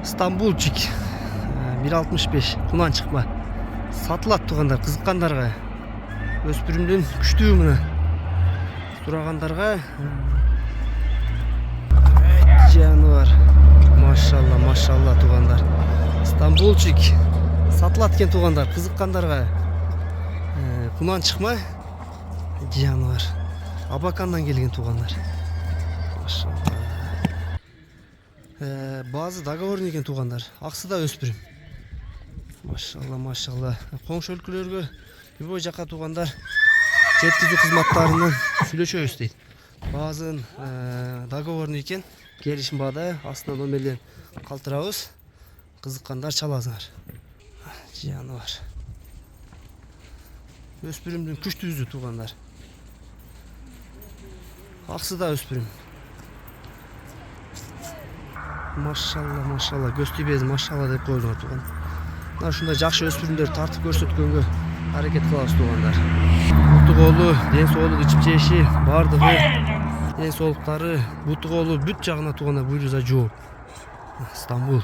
Стамбулчик 1.65 кунан чыкма. Сатылат тугандар, кызыккандарга. Өспүрүмдүн күчтүүгү менен сурагандарга. Жануар. Машалла, машалла тугандар. Стамбулчик сатылат экен тугандар, кызыккандарга. Кунан чыкма. Жануар. Абакандан келген тугандар. Машалла. Базы договорный экен тугандар. Аксы да өспүрүм. Машалла, машалла. Коңшу өлкөлөргө любой жака тугандар жеткизүү кызматтарынан сүйлөшөбүз дейт. Базын договорный экен. Келишим бада астына номерлерин калтырабыз. Кызыккандар чаласыңар. Жануар. Өспүрүмдүн күчтүүсү тугандар. Аксы да өспүрүм. Машалла, машалла. Көз тийбез, машалла деп коюлган туган. Мына ушундай жакшы өспүрүмдөр тартып көрсөткөнгө аракет кылабыз тугандар. Буту колу, ден соолук, ичип жеши бардыгы, ден соолуктары, буту колу бүт жагына тугандар буйруза жооп. Стамбул.